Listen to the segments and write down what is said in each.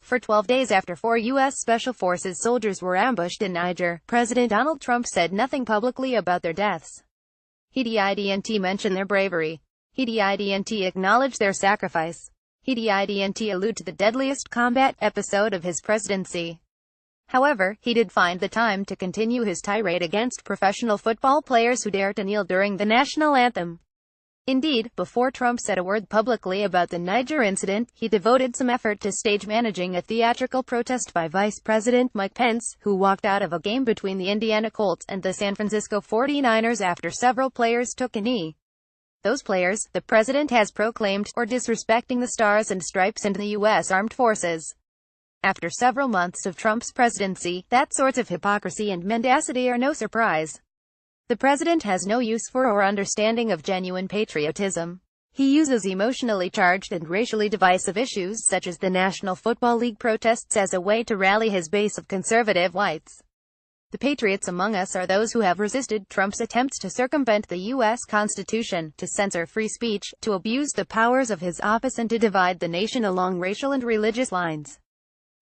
For 12 days after 4 U.S. Special Forces soldiers were ambushed in Niger, President Donald Trump said nothing publicly about their deaths. He didn't mention their bravery. He didn't acknowledge their sacrifice. He didn't allude to the deadliest combat episode of his presidency. However, he did find the time to continue his tirade against professional football players who dare to kneel during the national anthem. Indeed, before Trump said a word publicly about the Niger incident, he devoted some effort to stage managing a theatrical protest by Vice President Mike Pence, who walked out of a game between the Indiana Colts and the San Francisco 49ers after several players took a knee. Those players, the president has proclaimed, are disrespecting the stars and stripes and the U.S. Armed Forces. After several months of Trump's presidency, that sorts of hypocrisy and mendacity are no surprise. The president has no use for or understanding of genuine patriotism. He uses emotionally charged and racially divisive issues such as the National Football League protests as a way to rally his base of conservative whites. The patriots among us are those who have resisted Trump's attempts to circumvent the U.S. Constitution, to censor free speech, to abuse the powers of his office and to divide the nation along racial and religious lines.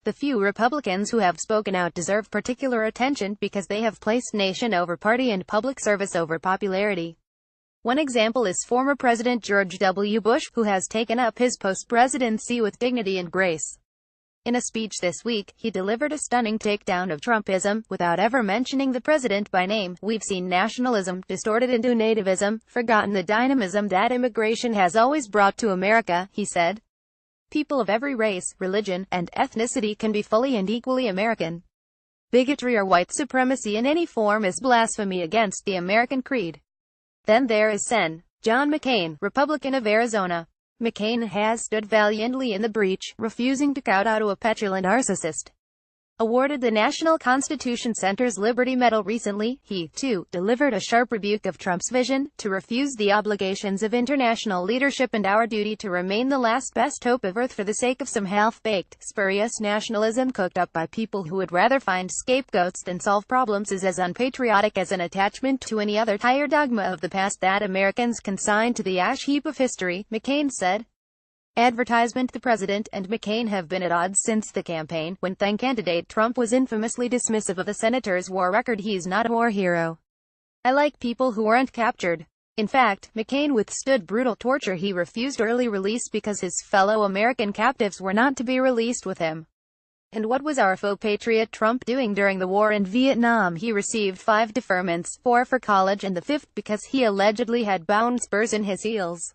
The few Republicans who have spoken out deserve particular attention because they have placed nation over party and public service over popularity. One example is former President George W. Bush, who has taken up his post-presidency with dignity and grace. In a speech this week, he delivered a stunning takedown of Trumpism, without ever mentioning the president by name. We've seen nationalism distorted into nativism, forgotten the dynamism that immigration has always brought to America, he said. People of every race, religion, and ethnicity can be fully and equally American. Bigotry or white supremacy in any form is blasphemy against the American creed. Then there is Sen. John McCain, Republican of Arizona. McCain has stood valiantly in the breach, refusing to kowtow to a petulant narcissist. Awarded the National Constitution Center's Liberty Medal recently, he, too, delivered a sharp rebuke of Trump's vision to refuse the obligations of international leadership and our duty to remain the last best hope of Earth for the sake of some half-baked, spurious nationalism cooked up by people who would rather find scapegoats than solve problems is as unpatriotic as an attachment to any other higher dogma of the past that Americans consign to the ash heap of history, McCain said. Advertisement. The president and McCain have been at odds since the campaign, when then-candidate Trump was infamously dismissive of the senator's war record. He's not a war hero. I like people who aren't captured. In fact, McCain withstood brutal torture. He refused early release because his fellow American captives were not to be released with him. And what was our faux patriot Trump doing during the war in Vietnam? He received 5 deferments, 4 for college and the 5th because he allegedly had bound spurs in his heels.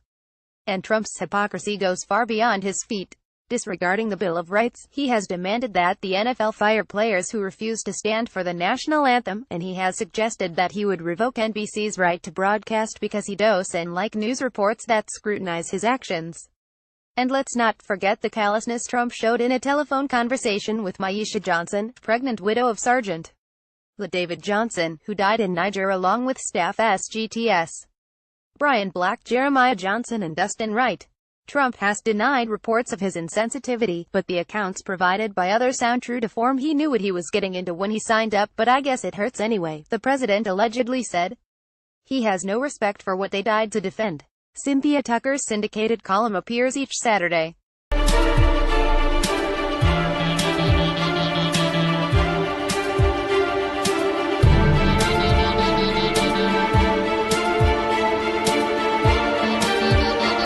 And Trump's hypocrisy goes far beyond his feet. Disregarding the Bill of Rights, he has demanded that the NFL fire players who refuse to stand for the national anthem, and he has suggested that he would revoke NBC's right to broadcast because he doesn't like news reports that scrutinize his actions. And let's not forget the callousness Trump showed in a telephone conversation with Myesha Johnson, pregnant widow of Sergeant David Johnson, who died in Niger along with staff SGTS. Brian Black, Jeremiah Johnson and Dustin Wright. Trump has denied reports of his insensitivity, but the accounts provided by others sound true to form. He knew what he was getting into when he signed up, but I guess it hurts anyway, the president allegedly said. He has no respect for what they died to defend. Cynthia Tucker's syndicated column appears each Saturday.